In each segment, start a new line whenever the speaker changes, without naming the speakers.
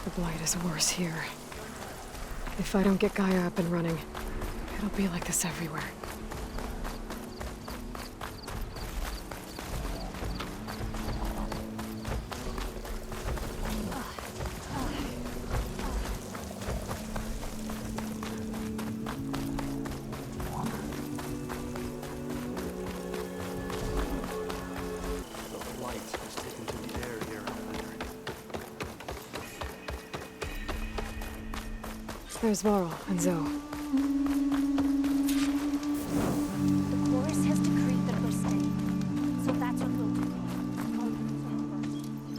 The blight is worse here. If I don't get Gaia up and running, it'll be like this everywhere. There's Varl and Zoe.
The chorus has decreed that we're staying, so that's what we'll do.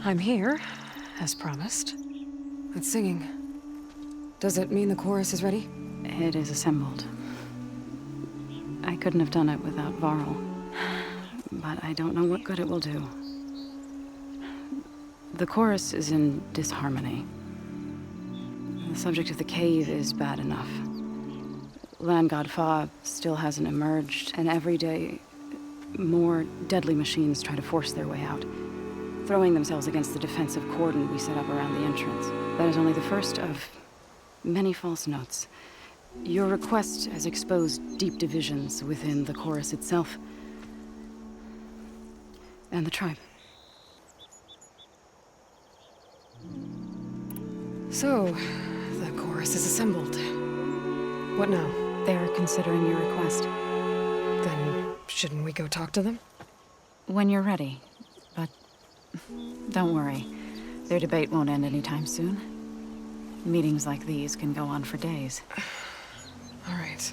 I'm here, as promised. It's singing. Does it mean the chorus is ready?
It is assembled. I couldn't have done it without Varl, but I don't know what good it will do. The chorus is in disharmony. The subject of the cave is bad enough. Land God Fa still hasn't emerged, and every day, more deadly machines try to force their way out, throwing themselves against the defensive cordon we set up around the entrance. That is only the first of many false notes. Your request has exposed deep divisions within the chorus itself and the tribe.
So, the chorus is assembled. What now?
They're considering your request.
Then, shouldn't we go talk to them?
When you're ready. But don't worry. Their debate won't end anytime soon. Meetings like these can go on for days.
All right.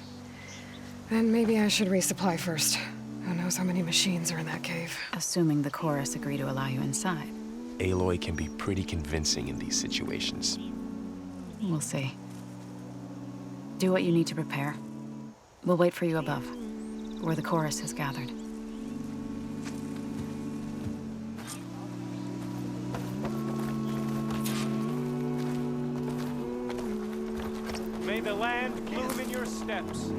Then maybe I should resupply first. Who knows how many machines are in that cave?
Assuming the chorus agree to allow you inside.
Aloy can be pretty convincing in these situations.
We'll see. Do what you need to prepare. We'll wait for you above, where the chorus has gathered.
May the land bloom in your steps.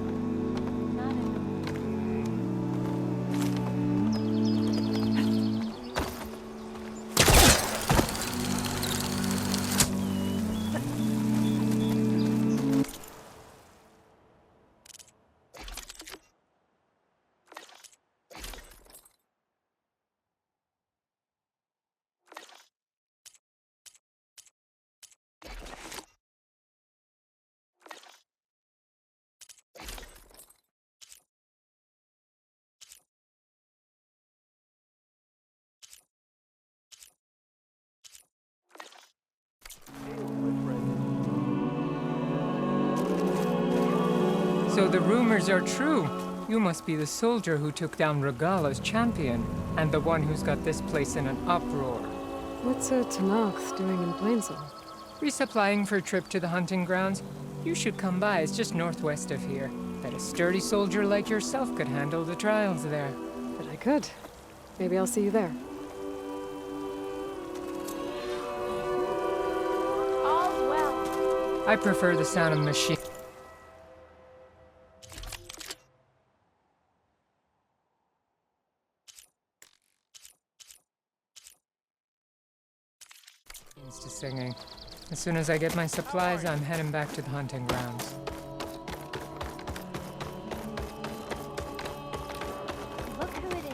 So the rumors are true. You must be the soldier who took down Regala's champion, and the one who's got this place in an uproar.
What's a Tanakh doing in Plainsville?
Resupplying for a trip to the hunting grounds? You should come by, it's just northwest of here. Bet a sturdy soldier like yourself could handle the trials there.
But I could. Maybe I'll see you there.
All's well.
I prefer the sound of machines to singing. As soon as I get my supplies, I'm heading back to the hunting grounds.
Look who it is.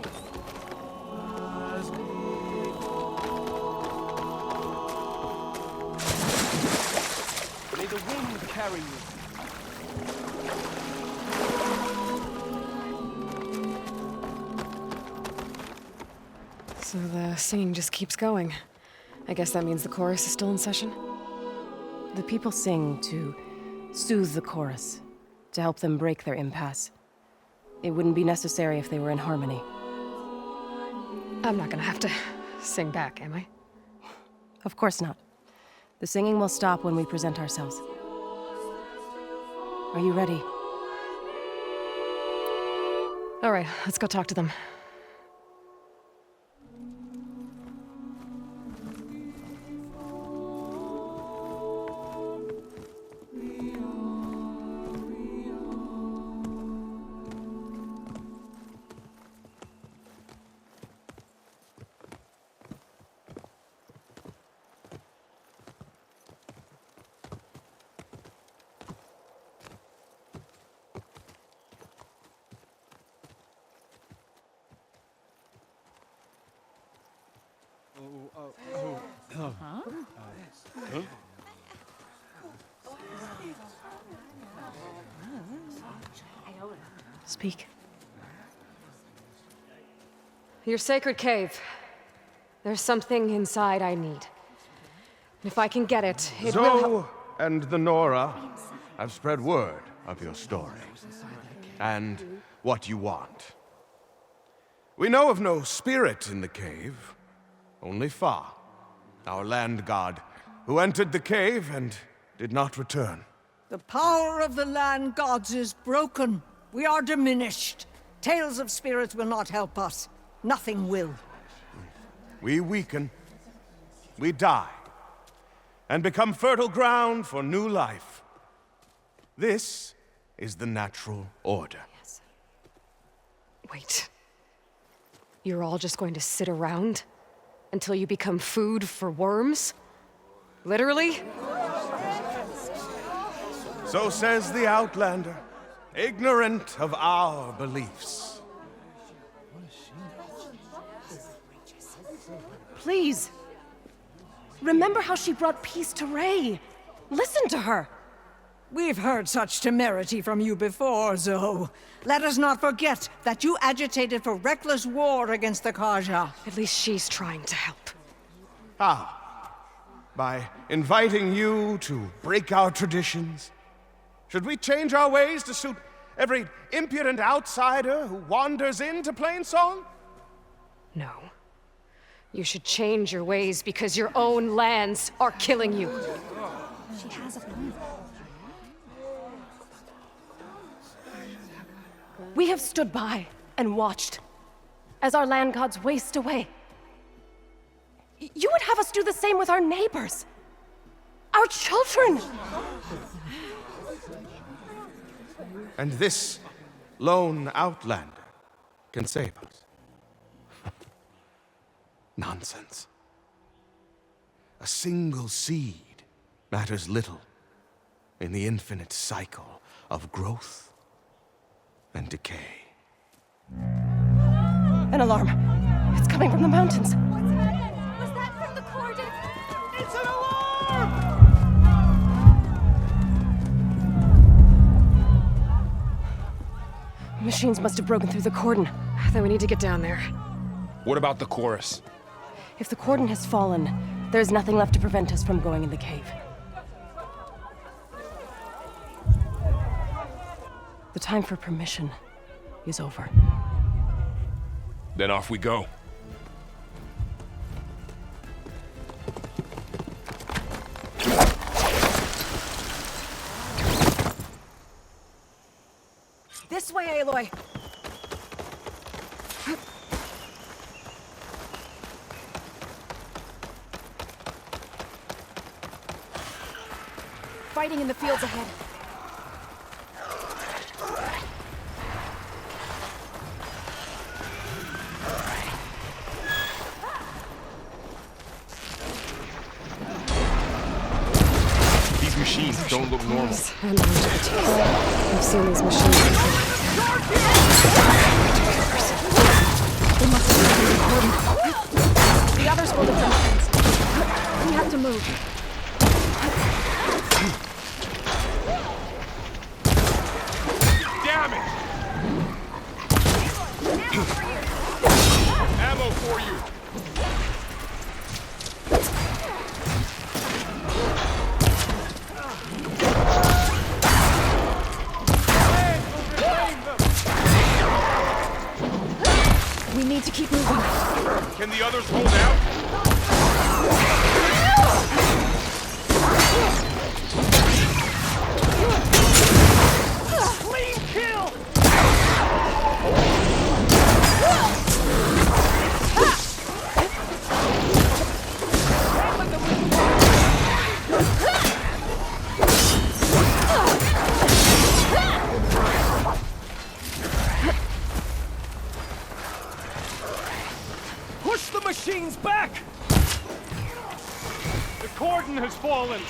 May the wind carry you.
So the singing just keeps going. I guess that means the chorus is still in session?
The people sing to soothe the chorus, to help them break their impasse. It wouldn't be necessary if they were in harmony.
I'm not gonna have to sing back, am I?
Of course not. The singing will stop when we present ourselves. Are you ready?
All right, let's go talk to them.
Speak.
Your sacred cave. There's something inside I need. If I can get it, it will help.
Zoe and the Nora have spread word of your story and what you want. We know of no spirit in the cave, only Fa, our land god, who entered the cave and did not return.
The power of the land gods is broken. We are diminished. Tales of spirits will not help us. Nothing will.
We weaken, we die, and become fertile ground for new life. This is the natural order.
Wait. You're all just going to sit around until you become food for worms? Literally?
So says the Outlander, ignorant of our beliefs.
Please. Remember how she brought peace to Ray. Listen to her.
We've heard such temerity from you before, Zoe. Let us not forget that you agitated for reckless war against the Kaja.
At least she's trying to help.
How? By inviting you to break our traditions? Should we change our ways to suit every impudent outsider who wanders into Plainsong?
No. You should change your ways because your own lands are killing you.
She has a phone.
We have stood by and watched as our land gods waste away. You would have us do the same with our neighbors, our children.
And this lone Outlander can save us. Nonsense. A single seed matters little in the infinite cycle of growth and decay.
An alarm. It's coming from the mountains.
Was that from the cordon?
It's an alarm!
Machines must have broken through the cordon.
Then we need to get down there.
What about the chorus?
If the cordon has fallen, there's nothing left to prevent us from going in the cave. The time for permission is over.
Then off we go.
This way, Aloy! Fighting in the fields ahead.
These machines don't look normal.
And I've seen these machines before.
They must have been the cordon. The others will defend. We have to move.
Damn it! Ammo for you!
We need to keep moving.
Can the others hold out?
Clean kill! Push the machines back! The cordon has fallen!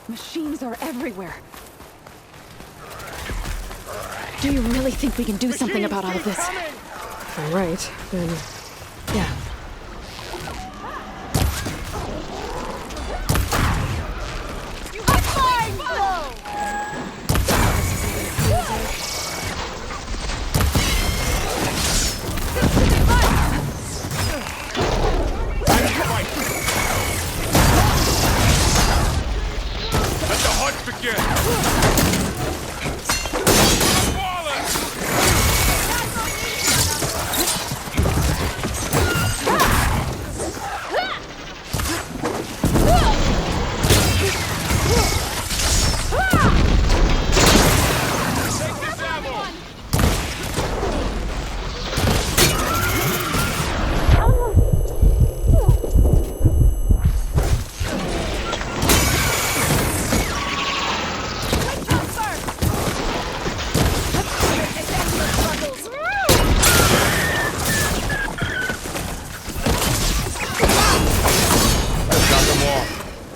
Machines are everywhere.
Do you really think we can do something about all of this?
If I'm right, then... yeah.
Let the hunt begin!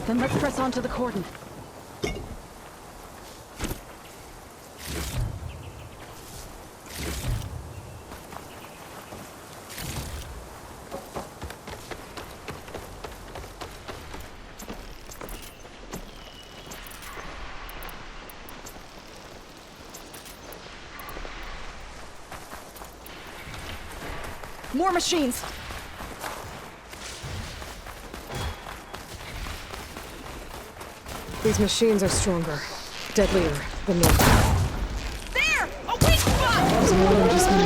Then let's press on to the cordon. More machines!
These machines are stronger, deadlier than normal.
There! A weak spot!
There's more than just me.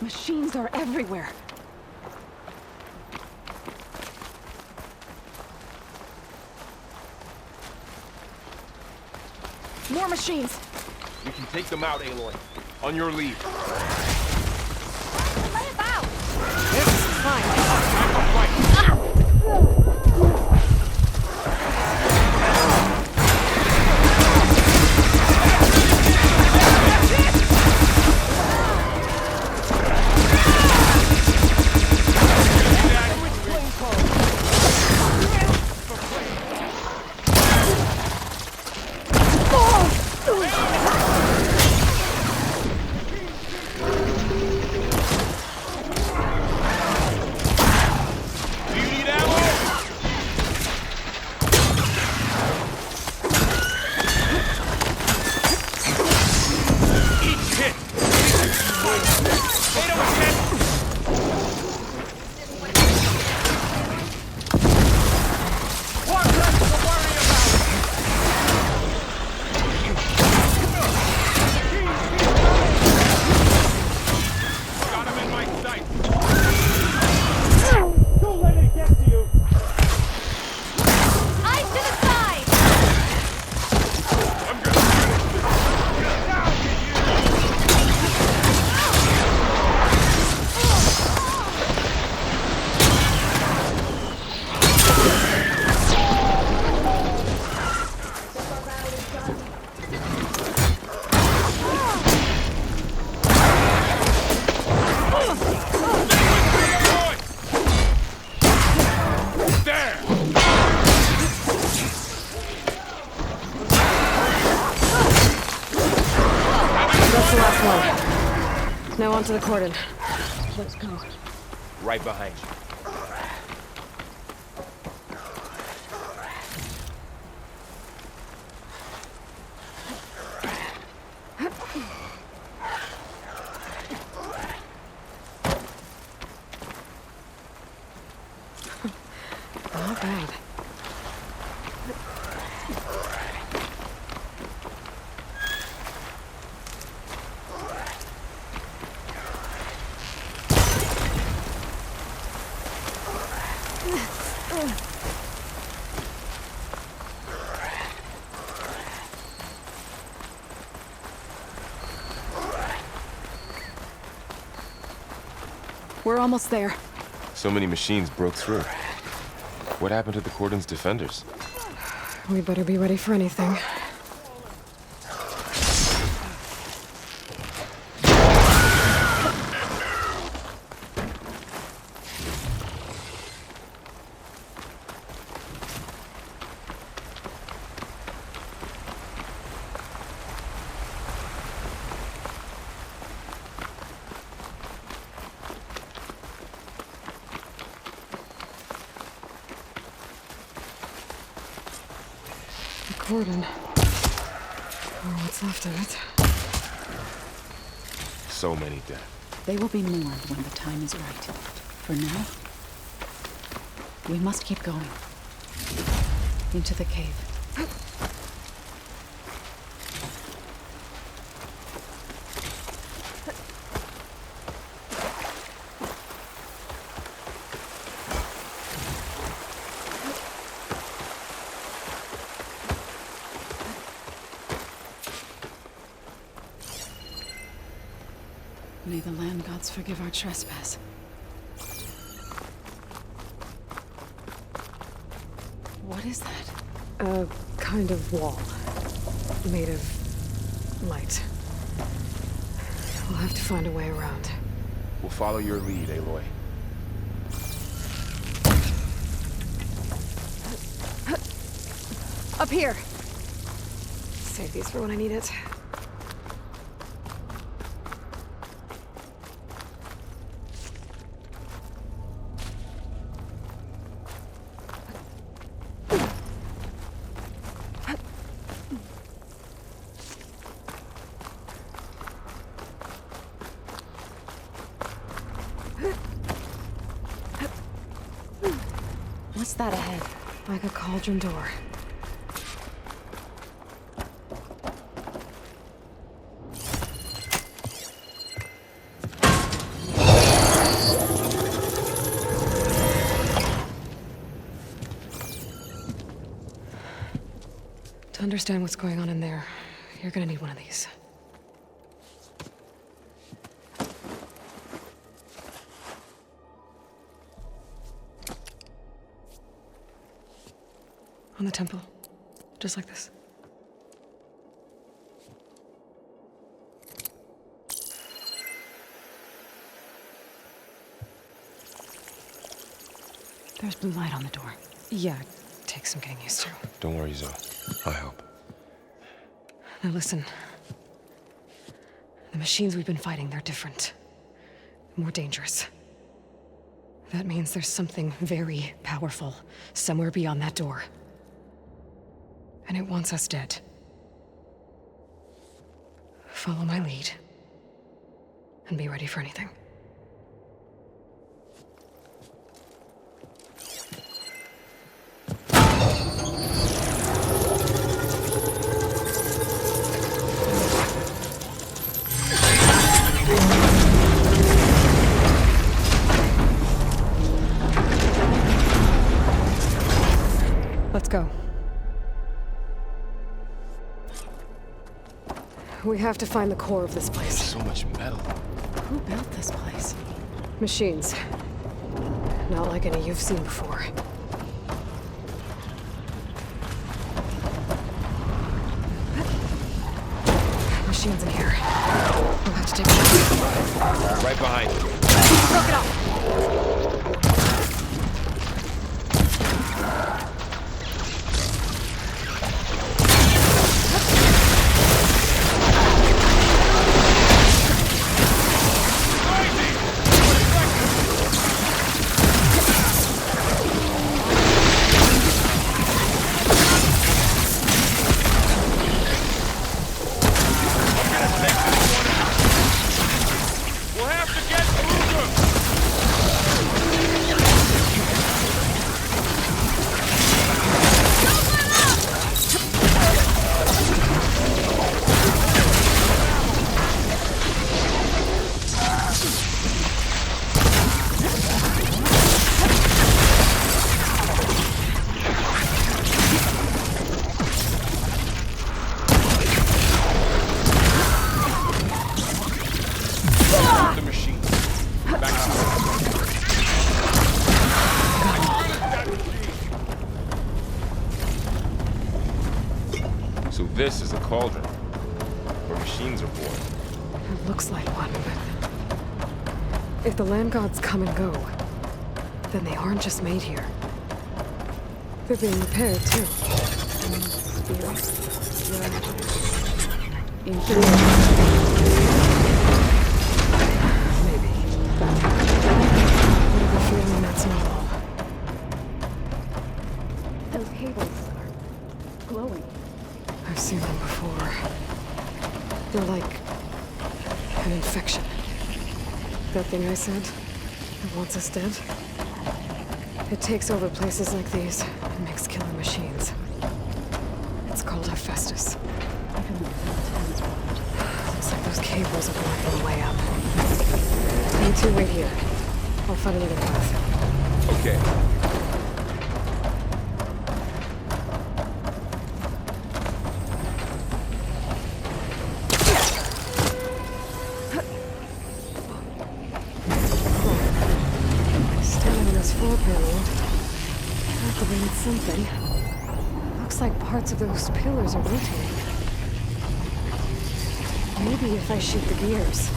Machines are everywhere. More machines!
We can take them out, Aloy. On your lead.
Lay about!
It's fine. Now onto the cordon. Let's go.
Right behind you.
All right. We're almost there.
So many machines broke through. What happened to the cordon's defenders?
We better be ready for anything. Cordon. Or what's left of it.
So many dead.
They will be mourned when the time is right. For now, we must keep going. Into the cave. May the land gods forgive our trespass. What is that?
A kind of wall. Made of light. We'll have to find a way around.
We'll follow your lead, Aloy.
Up here! Save these for when I need it.
What's that ahead?
Like a cauldron door. understand what's going on in there, you're gonna need one of these. On the temple. Just like this.
There's blue light on the door.
Yeah, it takes some getting used to.
Don't worry, Zoe. I'll help.
Now listen. The machines we've been fighting, they're different. More dangerous. That means there's something very powerful somewhere beyond that door. And it wants us dead. Follow my lead. And be ready for anything. Let's go. We have to find the core of this place.
So much metal.
Who built this place?
Machines. Not like any you've seen before. Machines in here. We'll have to take them.
Right behind you.
Broke it off!
We'll have to get through them! The machine. Back up.
So this is a cauldron, where machines are born.
It looks like one, but... if the land gods come and go, then they aren't just made here. They're being repaired, too. Maybe. But I have a feeling that's not all.
Those cables are glowing.
I've seen them before. They're like an infection. That thing I said, that wants us dead. It takes over places like these and makes killer machines. It's called Hephaestus. Looks like those cables are blocking the way up. You two wait here. I'll find another path.
Okay.
Standing on this floor panel, activated something. Looks like parts of those pillars are rotating. Maybe if I shoot the gears,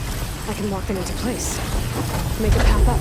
I can lock them into place. Make a path up.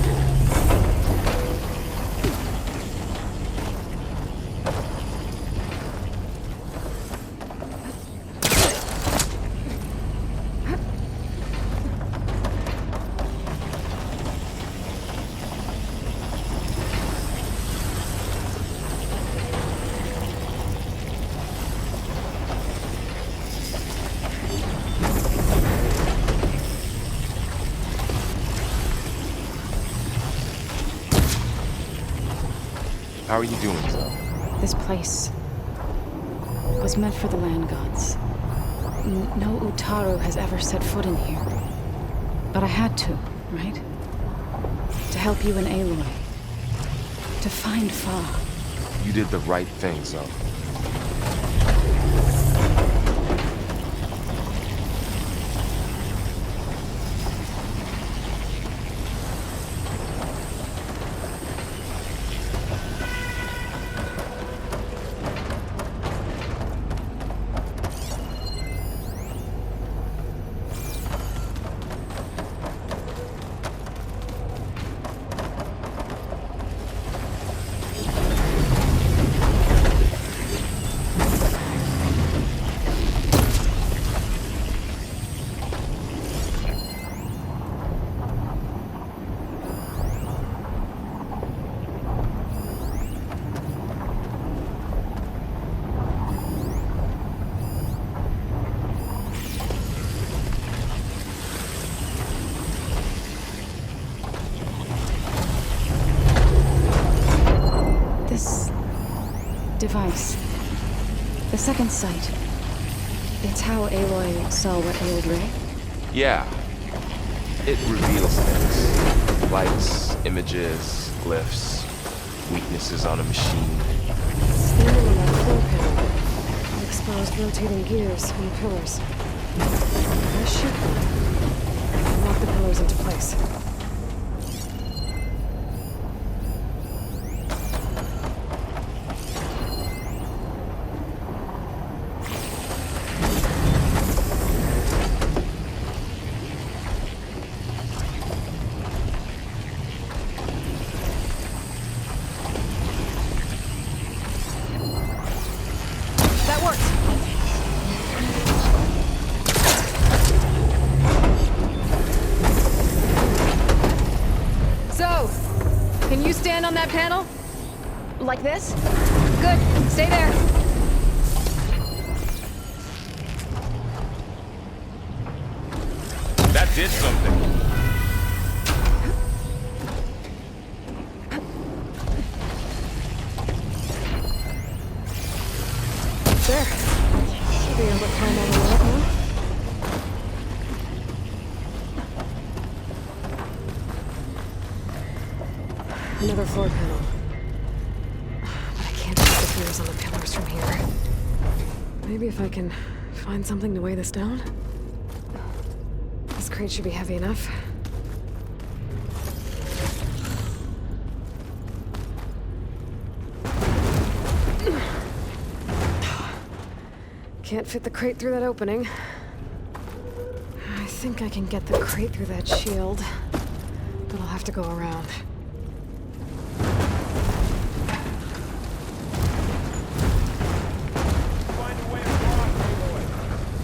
How are you doing, Zoe?
This place was meant for the land gods. No Utaru has ever set foot in here. But I had to, right? To help you and Aloy. To find Fa.
You did the right thing, Zoe.
device. The second sight. It's how Aloy saw what ailed Ray?
Yeah. It reveals things. Lights, images, glyphs, weaknesses on a machine.
Standing on that floor panel. Exposed rotating gears and pillars. I shoot them. And lock the pillars into place.
Can you stand on that panel? Like this? Good. Stay there.
That did something.
There. Should be able to climb all the way up now. Another floor panel. But I can't see the gears on the pillars from here. Maybe if I can find something to weigh this down? This crate should be heavy enough. Can't fit the crate through that opening. I think I can get the crate through that shield, but I'll have to go around.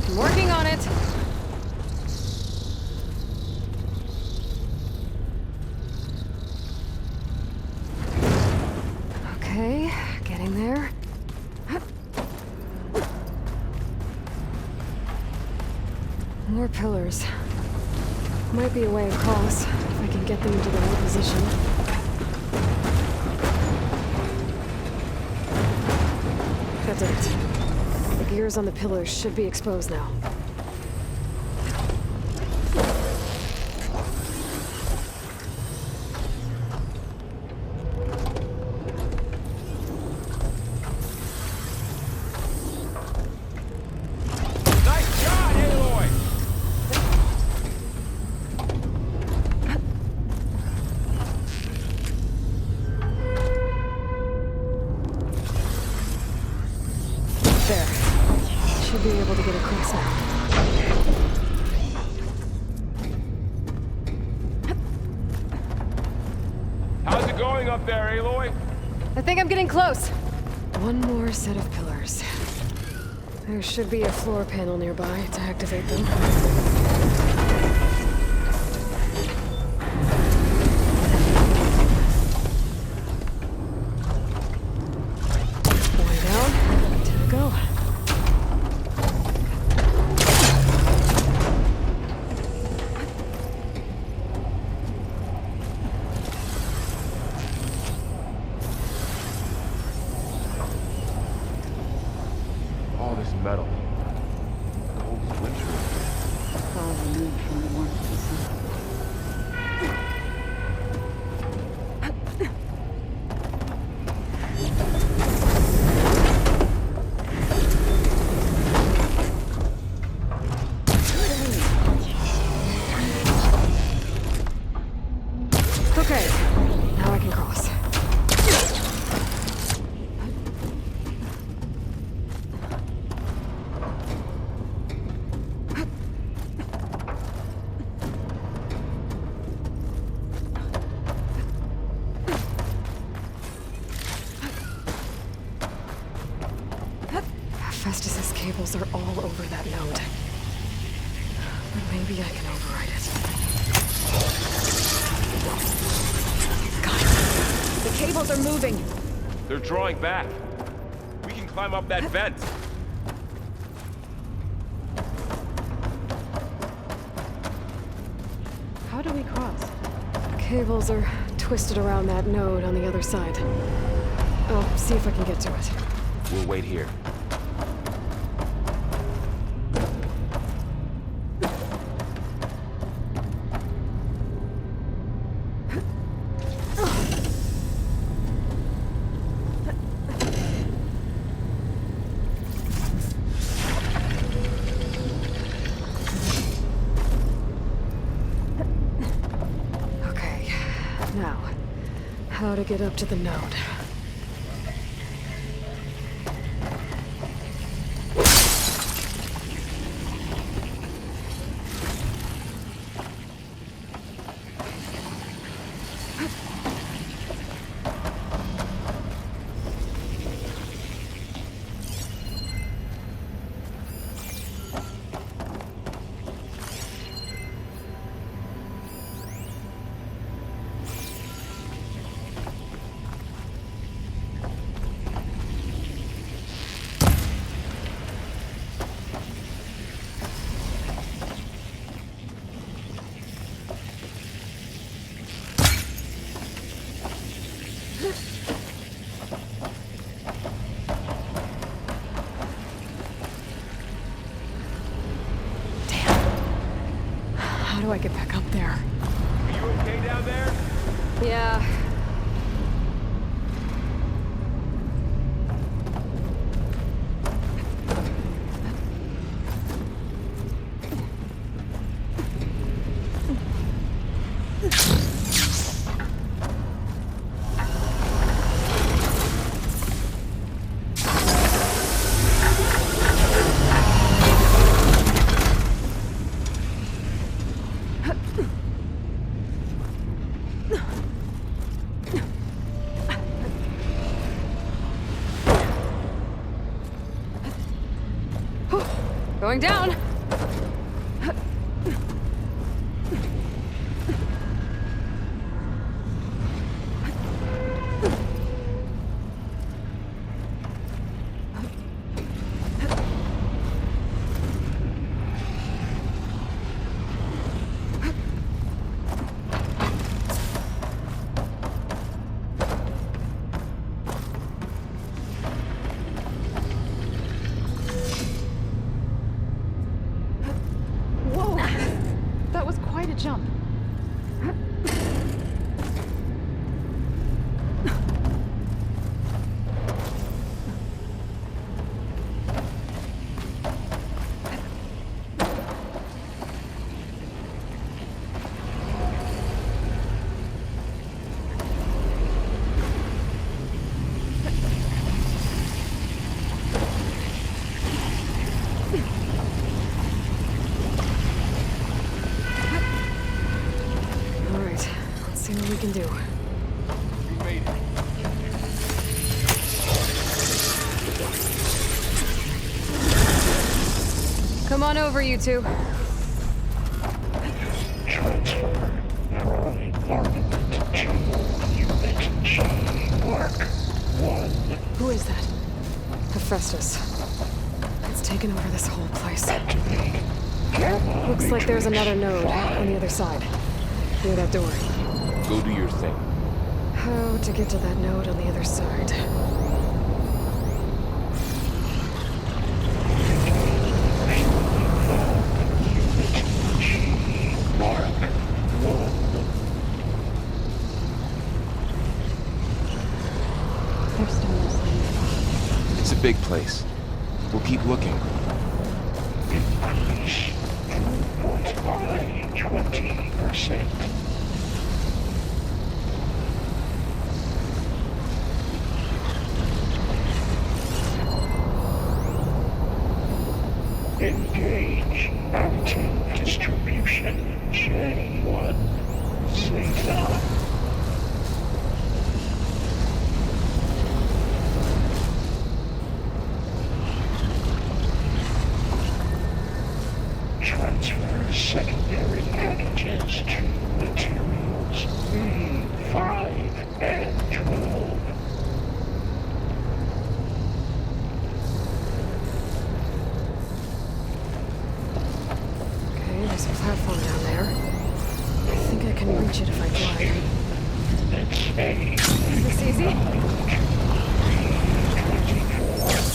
I'm working on it.
Okay, getting there. More pillars. Might be a way across, if I can get them into the right position. That did it. The gears on the pillars should be exposed now.
Nice shot, Aloy!
There. Should be able to get across now.
How's it going up there, Aloy?
I think I'm getting close.
One more set of pillars. There should be a floor panel nearby to activate them. One down, 2 to go.
All this metal. Cold as winter.
All removed from the warmth of the sun.
Okay, now I can cross. Festus's cables are all over that node. But maybe I can override it. Got it.
The cables are moving.
They're drawing back. We can climb up that vent.
How do we cross?
Cables are twisted around that node on the other side. I'll see if I can get to it.
We'll wait here.
Okay, now, how to get up to the node? How do I get back up there?
Are you okay down there?
Yeah. Going down. That was quite a jump. See what we can do.
We made it.
Come on over, you two. Who is that? Hephaestus. It's taken over this whole place. Looks like there's another node on the other side. Near that door.
Go do your thing.
How to get to that node on the other side?
It's a big place. We'll keep looking.
Increase 20%. Engage active distribution. J1 Zeta. Transfer secondary packages to materials E5 and 12.
Okay, there's a platform down there. I think I can reach it if I glide.
Let's say
Is this easy?
24.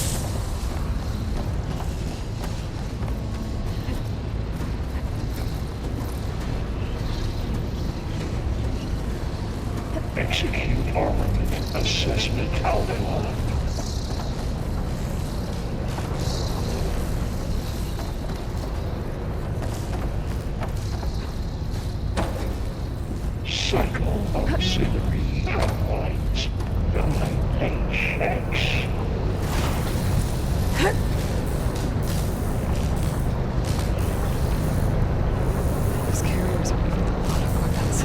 Execute armament assessment outline. Cycle auxiliary outlines. 9HX.
Those carriers are moving a lot of weapons.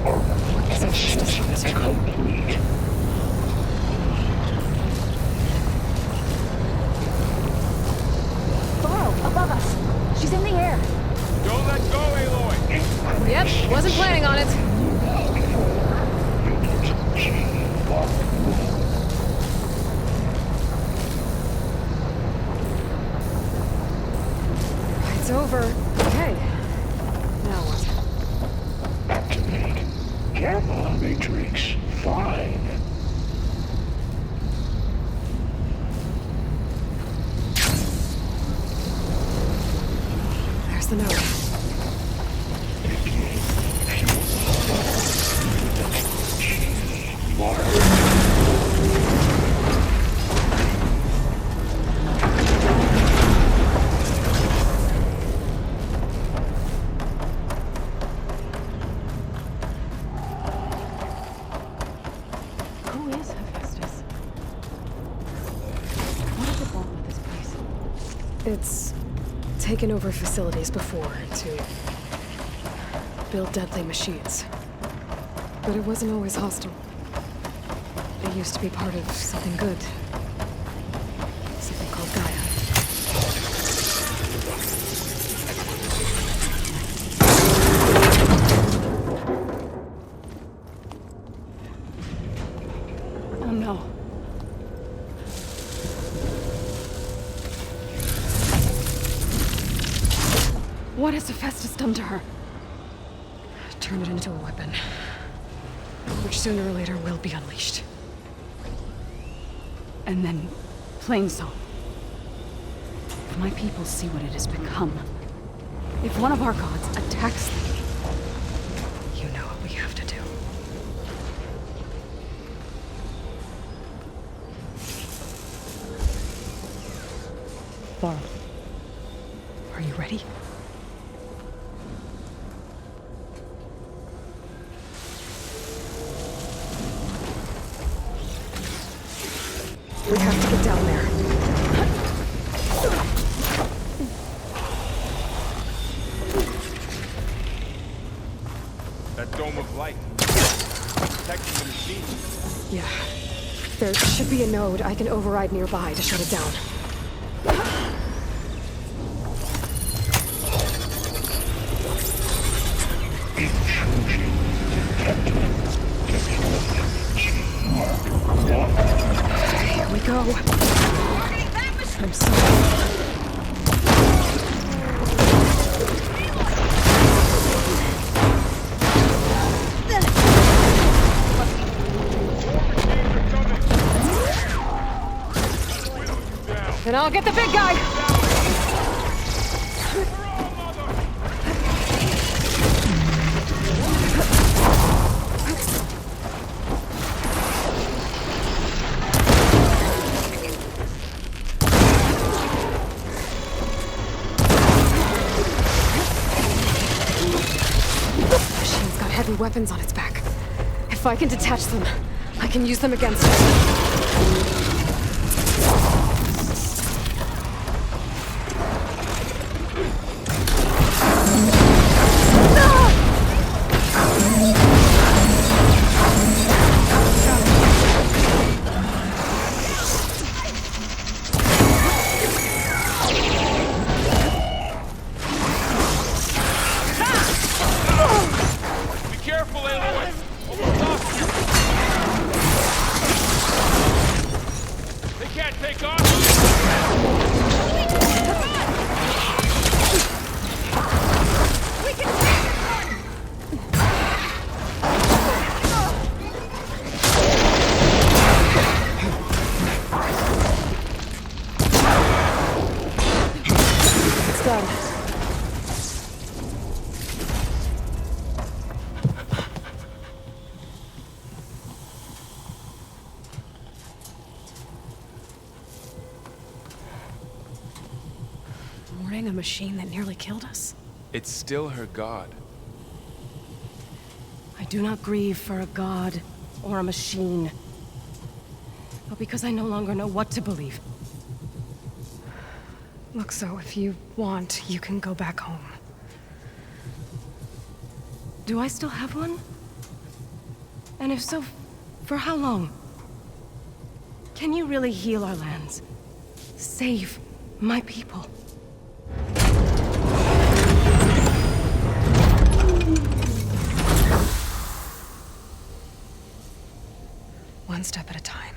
Armament assessment complete.
Borrow, above us. She's in the air.
Don't let go, Aloy!
Yep, wasn't planning on it. It's over. Okay. Now what?
Activate Gamma Matrix 5.
There's the note.
Who is Hephaestus? What does it want with this place?
It's taken over facilities before to build deadly machines. But it wasn't always hostile. It used to be part of something good. Something called Gaia.
Oh no. What has Hephaestus done to her?
Turn it into a weapon. Which sooner or later will be unleashed.
And then, Plainsong. If my people see what it has become, if one of our gods attacks them,
You know what we have to do.
Laurel,
Are you ready? We have to get down there.
That dome of light. Protecting the machine.
Yeah. There should be a node I can override nearby to shut it down.
Intrusion detected.
Here we go. I'm sorry. Then I'll get the big guy. Machine's got heavy weapons on its back. If I can detach them, I can use them against it.
Be careful, Aloy! Almost lost you! They can't take off!
We can take it!
It's done. celebrating a machine that nearly killed us?
It's still her god.
I do not grieve for a god or a machine, but because I no longer know what to believe.
Look, so if you want, you can go back home.
Do I still have one? And if so, for how long? Can you really heal our lands? Save my people?
One step at a time.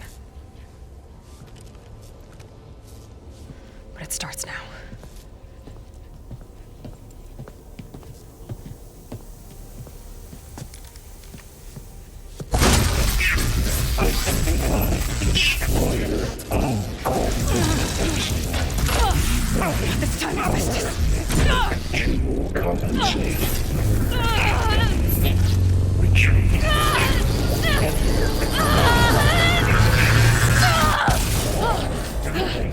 But it starts now.
This time I missed it. To compensate. Retreat. Nothing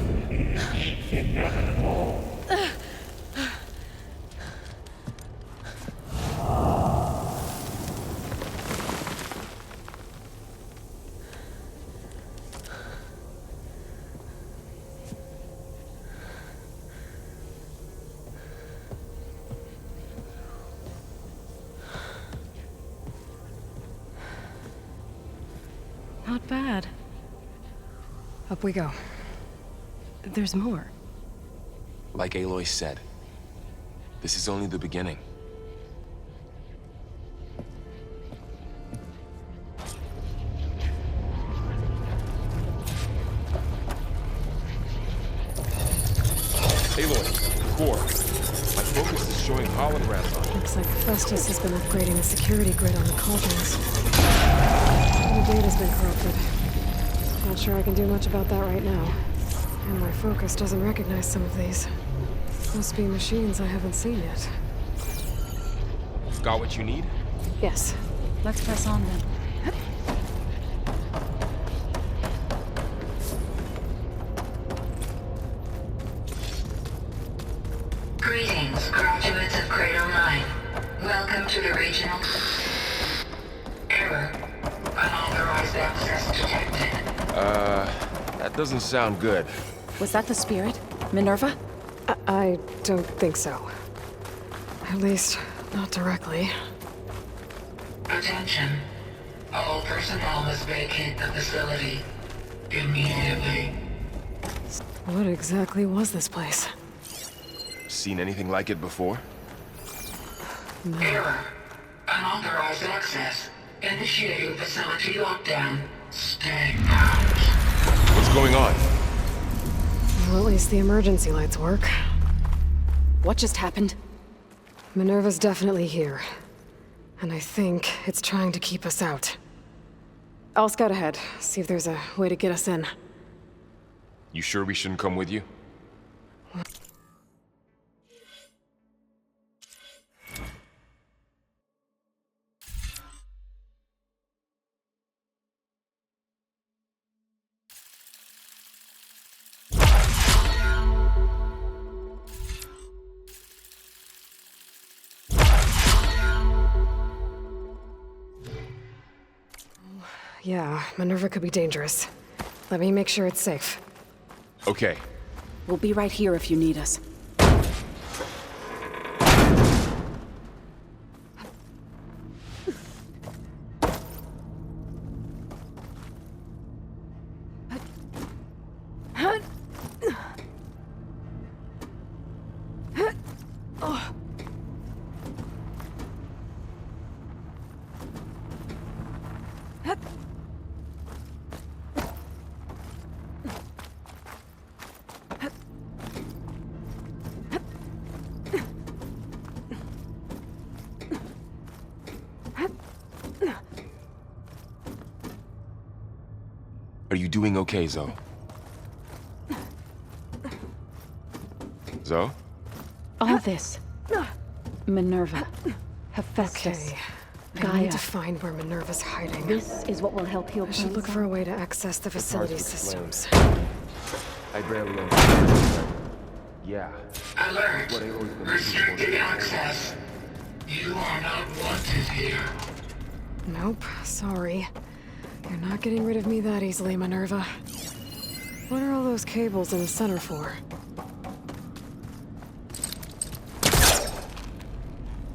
is inevitable.
Not bad.
Up we go.
There's more.
Like Aloy said, this is only the beginning. Aloy, core. My focus is showing holograms on it.
Looks like Festus has been upgrading the security grid on the cauldrons. The data's been corrupted. Not sure I can do much about that right now. And my focus doesn't recognize some of these. Must be machines I haven't seen yet.
Got what you need?
Yes.
Let's press on then.
Greetings, graduates of Grade 09. Welcome to the regional... Error. Unauthorized access detected.
That doesn't sound good.
Was that the spirit? Minerva?
I don't think so. At least, not directly.
Attention. All personnel must vacate the facility immediately.
What exactly was this place?
Seen anything like it before?
Error. Unauthorized access. Initiating facility lockdown. Stay out.
What's going on?
Well, at least the emergency lights work.
What just happened?
Minerva's definitely here. And I think it's trying to keep us out. I'll scout ahead, see if there's a way to get us in.
You sure we shouldn't come with you?
Yeah, Minerva could be dangerous. Let me make sure it's safe.
Okay.
We'll be right here if you need us.
Are you doing okay, Zoe? Zoe?
All this. Minerva. Hephaestus.
Okay. I
Gaia.
need to find where Minerva's hiding.
This is what will help heal
I should look
Plains.
for a way to access the facility systems.
I barely understand. Yeah.
Alert!
What Aloy's been looking
Restricted
for.
access. You are not wanted here.
Nope, sorry. You're not getting rid of me that easily, Minerva. What are all those cables in the center for?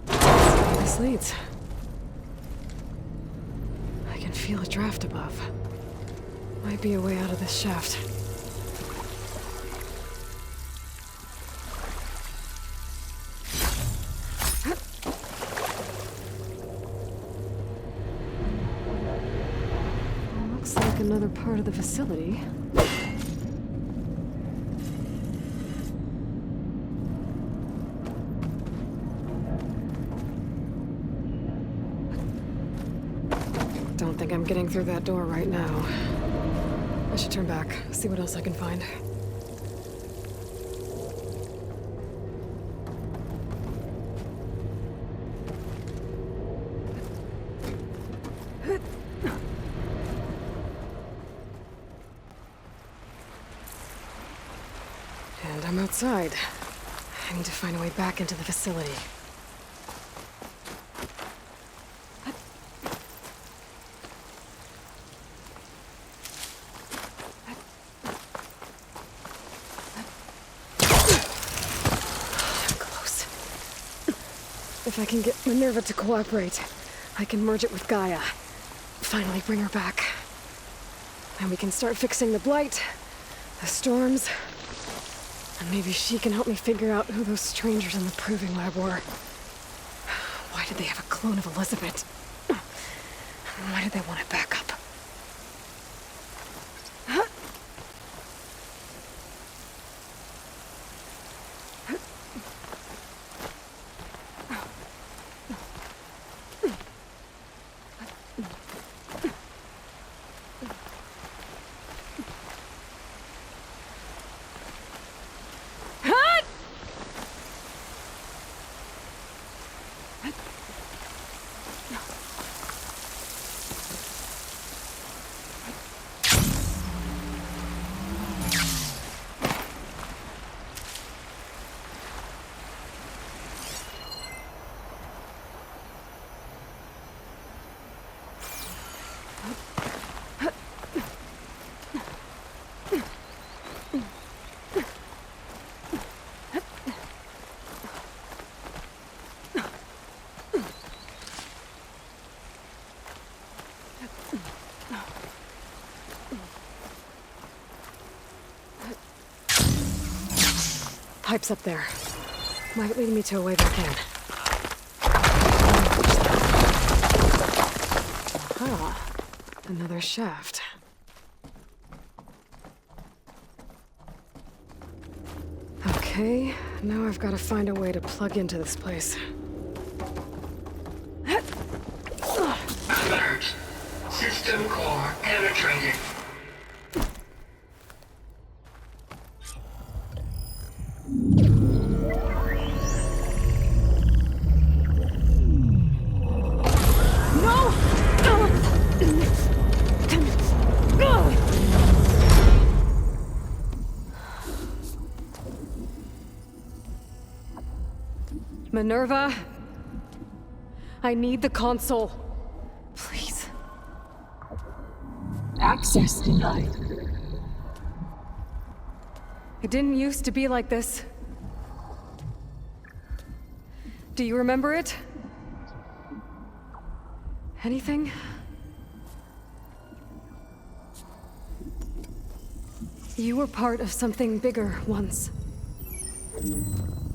Let's see where this leads. I can feel a draft above. Might be a way out of this shaft. Looks like another part of the facility. Don't think I'm getting through that door right now. I should turn back, see what else I can find. And I'm outside. I need to find a way back into the facility. If I can get Minerva to cooperate, I can merge it with Gaia. Finally bring her back. And we can start fixing the blight, the storms, and maybe she can help me figure out who those strangers in the proving lab were. Why did they have a clone of Elizabeth? Why did they want it back up? Pipe's up there. Might lead me to a way back in. Aha. Another shaft. Okay, now I've got to find a way to plug into this place.
Alert. System core penetrated.
Minerva, I need the console. Please.
Access denied.
It didn't used to be like this. Do you remember it? Anything? You were part of something bigger once.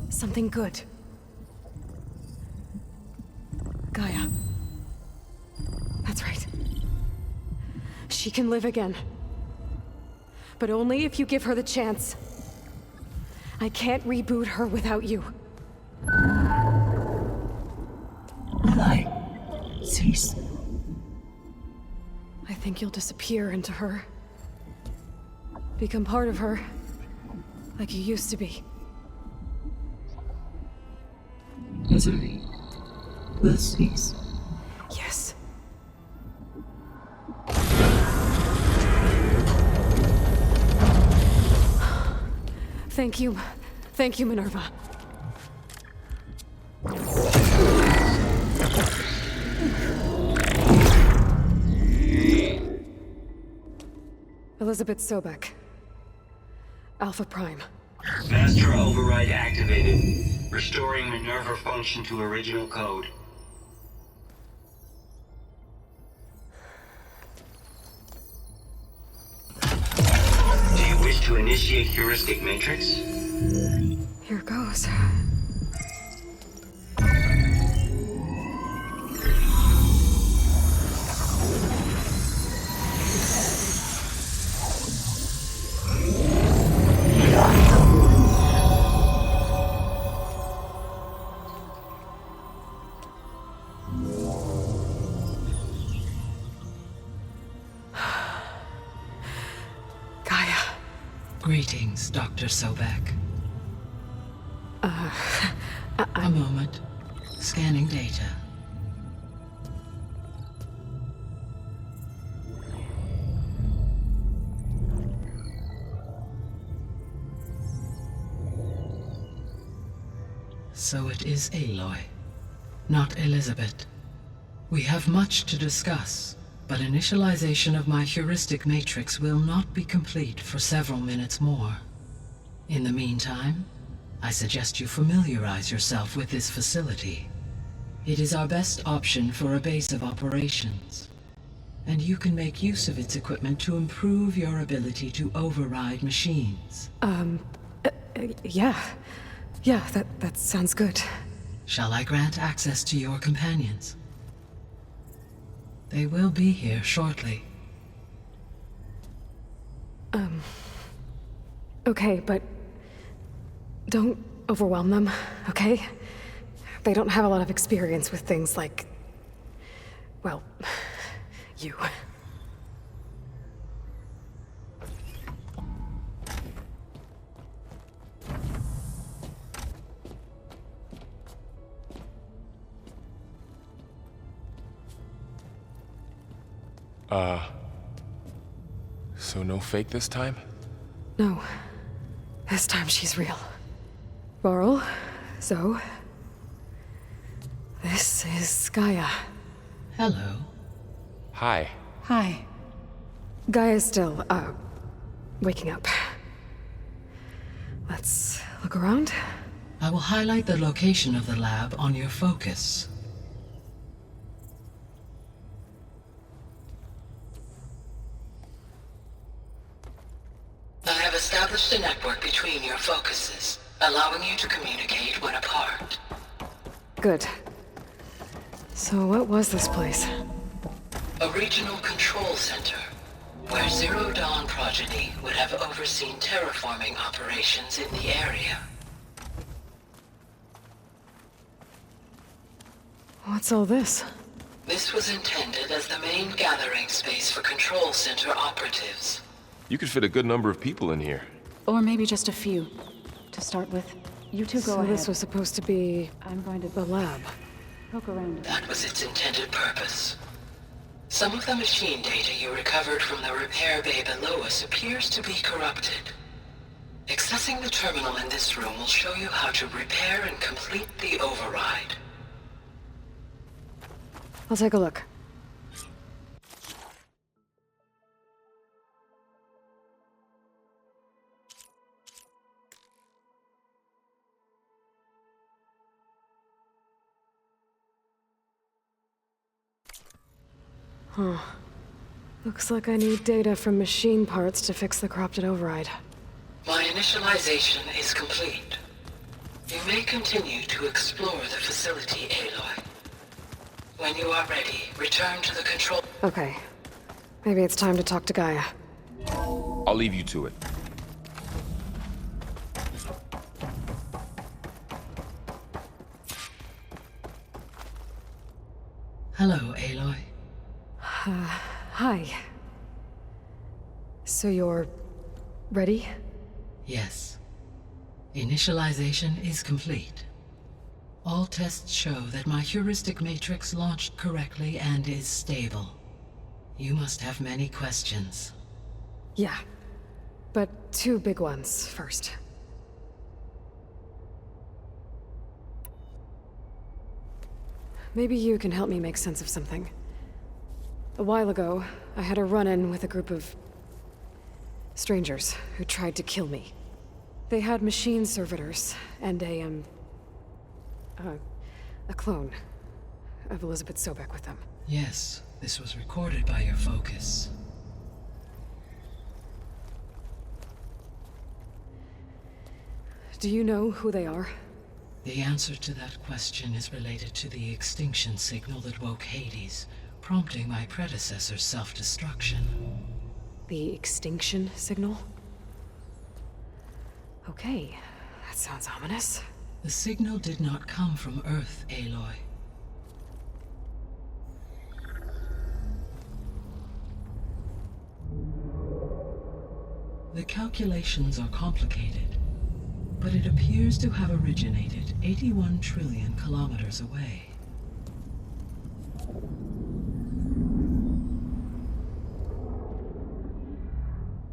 Something good. Gaia. That's right. She can live again. But only if you give her the chance. I can't reboot her without you.
Aloy, cease.
I think you'll disappear into her. Become part of her. Like you used to be.
Misery will cease.
Yes. Thank you. Thank you, Minerva. Elizabeth Sobek. Alpha Prime.
Master override activated. Restoring Minerva function to original code. Do you wish to initiate heuristic matrix?
Here goes.
Greetings, Dr. Sobek. A moment. Scanning data. So it is Aloy, not Elizabeth. We have much to discuss, but initialization of my heuristic matrix will not be complete for several minutes more. In the meantime, I suggest you familiarize yourself with this facility. It is our best option for a base of operations, and you can make use of its equipment to improve your ability to override machines.
Yeah. Yeah, that sounds good.
Shall I grant access to your companions? They will be here shortly.
Okay, but don't overwhelm them, okay? They don't have a lot of experience with things like, well, you.
So no fake this time?
No. This time she's real. Varl, Zoe. This is Gaia.
Hello.
Hi.
Hi.
Gaia's still, waking up. Let's look around.
I will highlight the location of the lab on your focus. I have established a network between your focuses, allowing you to communicate when apart.
Good. So what was this place?
A regional control center, where Zero Dawn progeny would have overseen terraforming operations in the area.
What's all this?
This was intended as the main gathering space for control center operatives.
You could fit a good number of people in here.
Or maybe just a few. To start with, you two go
So
ahead.
this was supposed to be
I'm going to
the lab.
poke around.
That was its intended purpose. Some of the machine data you recovered from the repair bay below us appears to be corrupted. Accessing the terminal in this room will show you how to repair and complete the override.
I'll take a look. Huh. Looks like I need data from machine parts to fix the corrupted override.
My initialization is complete. You may continue to explore the facility, Aloy. When you are ready, return to the control...
Okay. Maybe it's time to talk to Gaia.
I'll leave you to it.
Hello, Aloy.
Hi. So you're... ready?
Yes. Initialization is complete. All tests show that my heuristic matrix launched correctly and is stable. You must have many questions.
Yeah. But two big ones first. maybe you can help me make sense of something. A while ago, I had a run-in with a group of strangers who tried to kill me. They had machine servitors and a clone of Elizabeth Sobek with them.
Yes, this was recorded by your focus.
Do you know who they are?
The answer to that question is related to the extinction signal that woke Hades, prompting my predecessor's self-destruction.
The extinction signal? Okay, that sounds ominous.
The signal did not come from Earth, Aloy. The calculations are complicated, but it appears to have originated 81 trillion kilometers away.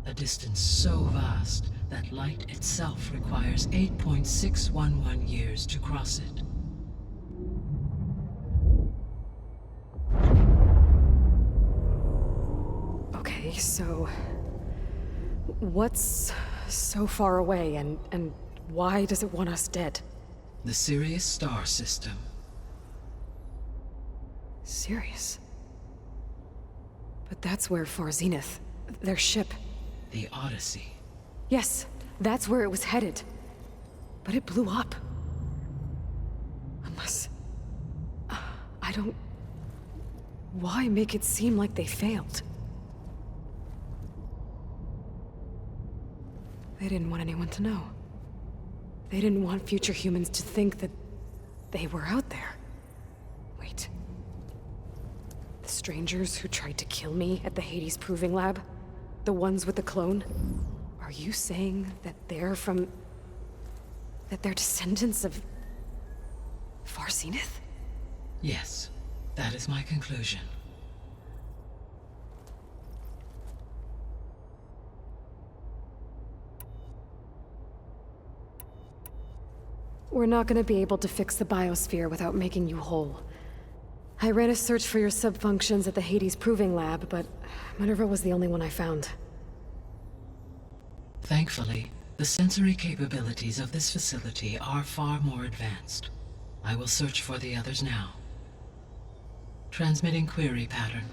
A distance so vast that light itself requires 8.611 years to cross it.
Okay, so what's so far away and why does it want us dead?
The Sirius star system.
Sirius? But that's where Far Zenith, their ship.
The Odyssey.
Yes, that's where it was headed. But it blew up. Unless... I don't... Why make it seem like they failed? They didn't want anyone to know. They didn't want future humans to think that they were out there. Wait. The strangers who tried to kill me at the Hades Proving Lab? The ones with the clone? Are you saying that they're from... that they're descendants of... Far Zenith?
Yes, that is my conclusion.
We're not gonna be able to fix the biosphere without making you whole. I ran a search for your sub-functions at the Hades Proving Lab, but Minerva was the only one I found.
Thankfully, the sensory capabilities of this facility are far more advanced. I will search for the others now. Transmitting query pattern.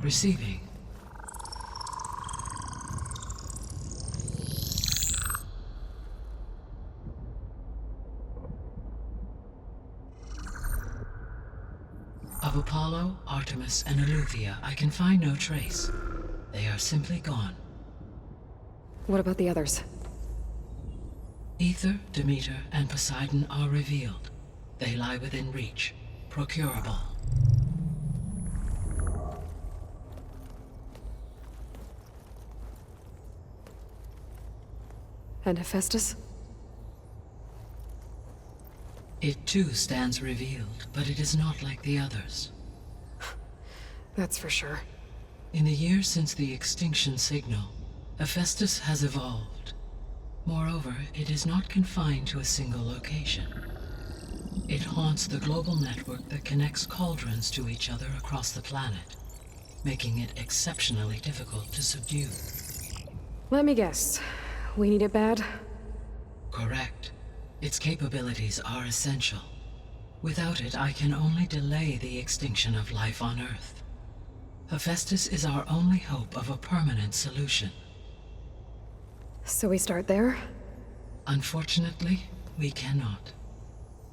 Receiving. Of Apollo, Artemis, and Eleuthia, I can find no trace. They are simply gone.
What about the others?
Ether, Demeter, and Poseidon are revealed. They lie within reach, procurable.
And Hephaestus?
It too stands revealed, but it is not like the others.
That's for sure.
In the years since the extinction signal, Hephaestus has evolved. Moreover, it is not confined to a single location. It haunts the global network that connects cauldrons to each other across the planet, making it exceptionally difficult to subdue.
Let me guess. We need it bad?
Correct. Its capabilities are essential. Without it, I can only delay the extinction of life on Earth. Hephaestus is our only hope of a permanent solution.
So we start there?
Unfortunately, we cannot.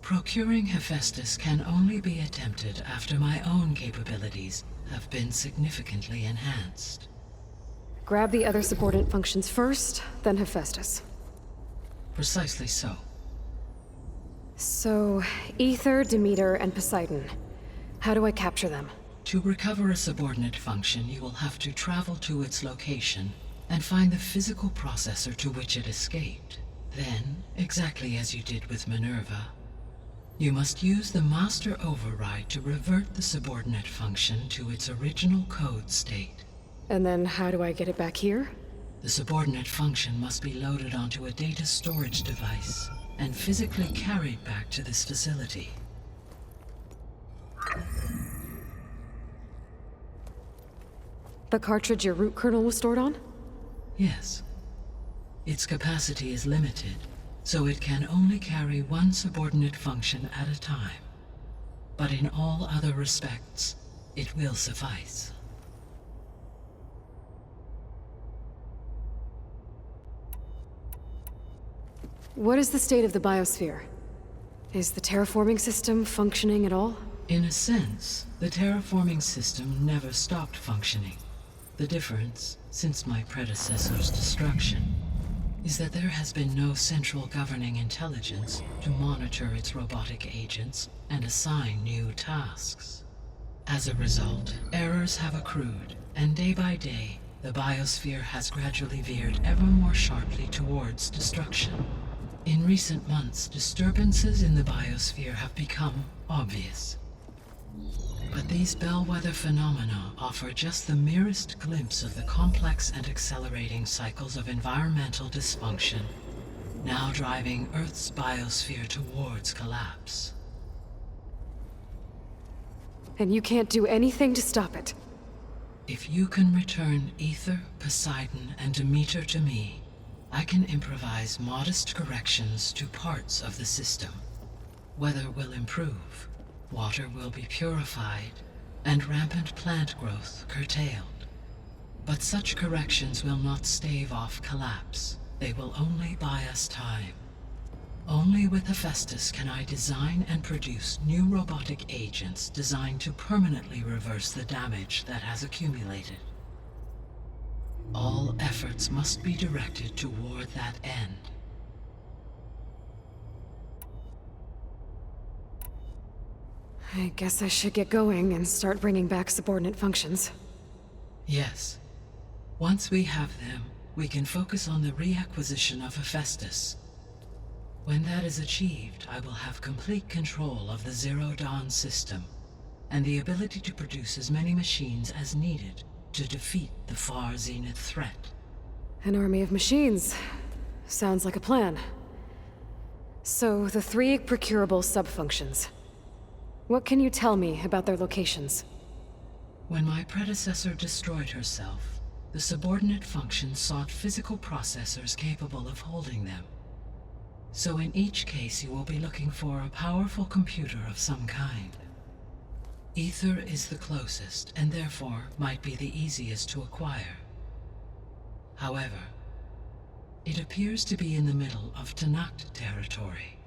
Procuring Hephaestus can only be attempted after my own capabilities have been significantly enhanced.
Grab the other subordinate functions first, then Hephaestus.
Precisely so.
So, Ether, Demeter, and Poseidon. How do I capture them?
To recover a subordinate function, you will have to travel to its location and find the physical processor to which it escaped. Then, exactly as you did with Minerva, you must use the master override to revert the subordinate function to its original code state.
And then how do I get it back here?
The subordinate function must be loaded onto a data storage device. and physically carried back to this facility.
The cartridge your root kernel was stored on?
Yes. Its capacity is limited, so it can only carry one subordinate function at a time. But in all other respects, it will suffice.
What is the state of the biosphere? Is the terraforming system functioning at all?
In a sense, the terraforming system never stopped functioning. The difference, since my predecessor's destruction, is that there has been no central governing intelligence to monitor its robotic agents and assign new tasks. As a result, errors have accrued, and day by day, the biosphere has gradually veered ever more sharply towards destruction. In recent months, disturbances in the biosphere have become obvious. But these bellwether phenomena offer just the merest glimpse of the complex and accelerating cycles of environmental dysfunction, now driving Earth's biosphere towards collapse.
And you can't do anything to stop it?
If you can return Ether, Poseidon, and Demeter to me, I can improvise modest corrections to parts of the system. Weather will improve, water will be purified, and rampant plant growth curtailed. But such corrections will not stave off collapse. They will only buy us time. Only with Hephaestus can I design and produce new robotic agents designed to permanently reverse the damage that has accumulated. All efforts must be directed toward that end.
I guess I should get going and start bringing back subordinate functions.
Yes. Once we have them, we can focus on the reacquisition of Hephaestus. When that is achieved, I will have complete control of the Zero Dawn system, and the ability to produce as many machines as needed to defeat the far zenith threat.
An army of machines. Sounds like a plan. So, the 3 procurable sub-functions. What can you tell me about their locations?
When my predecessor destroyed herself, the subordinate functions sought physical processors capable of holding them. So in each case you will be looking for a powerful computer of some kind. Ether is the closest, and therefore might be the easiest to acquire. However, it appears to be in the middle of Tanakh territory.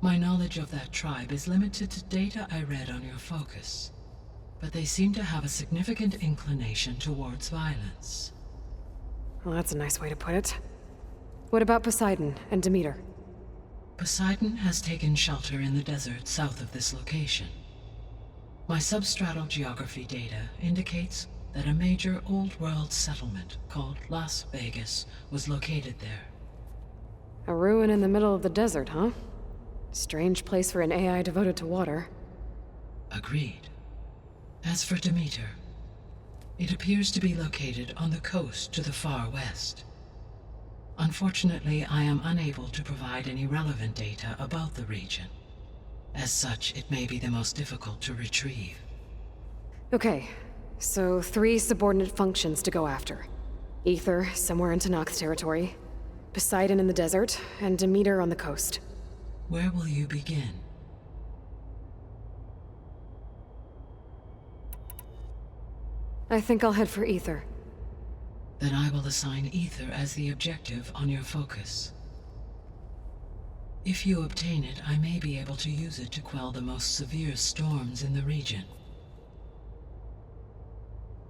My knowledge of that tribe is limited to data I read on your focus, but they seem to have a significant inclination towards violence.
Well, that's a nice way to put it. What about Poseidon and Demeter?
Poseidon has taken shelter in the desert south of this location. My substratal geography data indicates that a major old-world settlement called Las Vegas was located there.
A ruin in the middle of the desert, huh? Strange place for an AI devoted to water.
Agreed. As for Demeter, it appears to be located on the coast to the far west. Unfortunately, I am unable to provide any relevant data about the region. As such, it may be the most difficult to retrieve.
Okay, so 3 subordinate functions to go after. Ether, somewhere in Tanakh territory, Poseidon in the desert, and Demeter on the coast.
Where will you begin?
I think I'll head for Ether.
Then I will assign Ether as the objective on your focus. If you obtain it, I may be able to use it to quell the most severe storms in the region.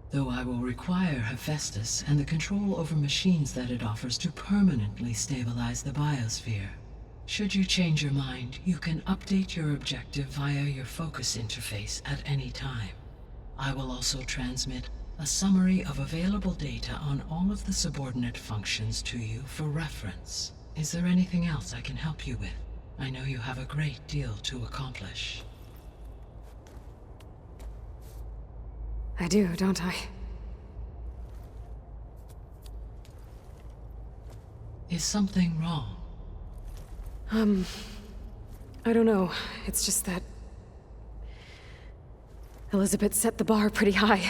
Though I will require Hephaestus and the control over machines that it offers to permanently stabilize the biosphere. Should you change your mind, you can update your objective via your focus interface at any time. I will also transmit a summary of available data on all of the subordinate functions to you for reference. Is there anything else I can help you with? I know you have a great deal to accomplish.
I do, don't I?
Is something wrong?
I don't know. It's just that Elizabeth set the bar pretty high.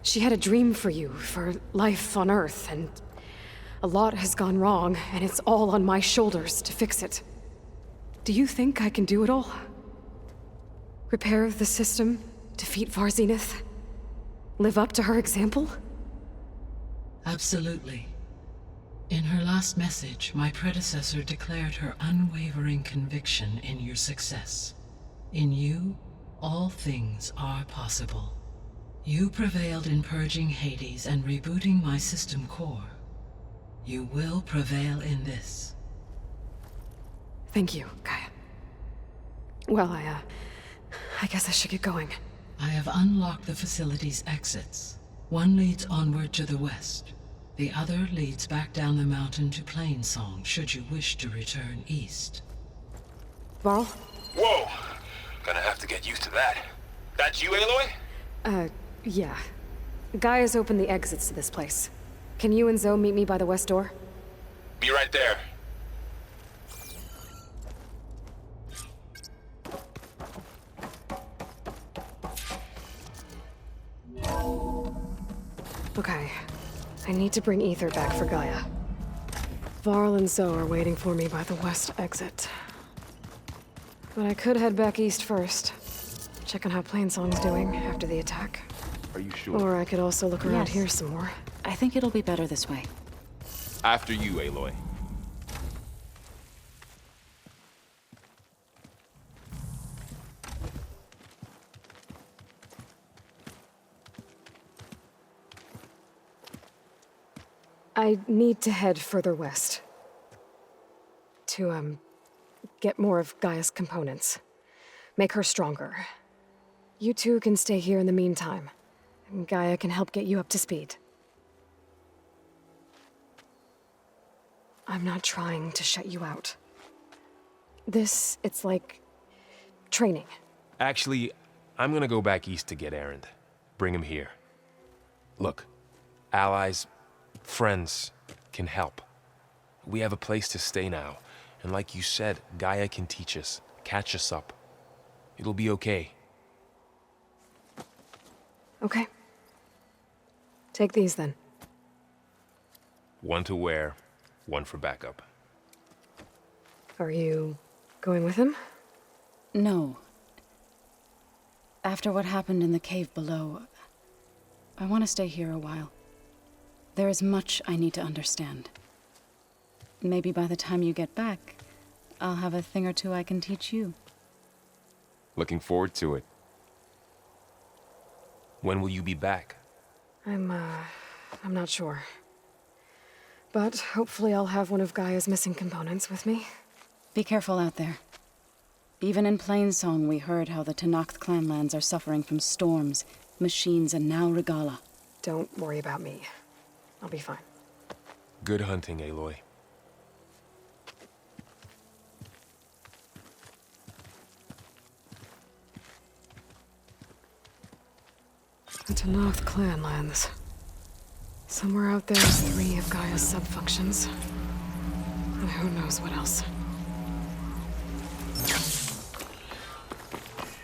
She had a dream for you, for life on Earth, and a lot has gone wrong, and it's all on my shoulders to fix it. Do you think I can do it all? Repair the system, defeat Varzenith, live up to her example?
Absolutely. In her last message, my predecessor declared her unwavering conviction in your success. In you, all things are possible. You prevailed in purging Hades and rebooting my system core. You will prevail in this.
Thank you, Gaia. Well, I guess I should get going.
I have unlocked the facility's exits. One leads onward to the west. The other leads back down the mountain to Plainsong, should you wish to return east.
Varl?
Whoa! Gonna have to get used to that. That's you, Aloy?
Yeah. Gaia's opened the exits to this place. Can you and Zoe meet me by the west door?
Be right there.
Okay. I need to bring Ether back for Gaia. Varl and Zoe are waiting for me by the west exit. But I could head back east first. Check on how Plainsong's doing after the attack.
Are you sure?
Or I could also look around
Yes.
here some more.
I think it'll be better this way.
After you, Aloy.
I need to head further west. To, get more of Gaia's components. Make her stronger. You two can stay here in the meantime, and Gaia can help get you up to speed. I'm not trying to shut you out. It's like training.
Actually, I'm gonna go back east to get Erend. Bring him here. Look, allies, friends can help. We have a place to stay now, and like you said, Gaia can teach us, catch us up. It'll be okay.
Okay. Take these then.
One to wear, one for backup.
Are you going with him?
No. After what happened in the cave below, I want to stay here a while. There is much I need to understand. Maybe by the time you get back, I'll have a thing or two I can teach you.
Looking forward to it. When will you be back?
I'm not sure. But hopefully I'll have one of Gaia's missing components with me.
Be careful out there. Even in Plainsong, we heard how the Tenakth clanlands are suffering from storms, machines, and now Regala.
Don't worry about me. I'll be fine.
Good hunting, Aloy.
The Tenakth clanlands. Somewhere out there is 3 of Gaia's sub-functions. And who knows what else.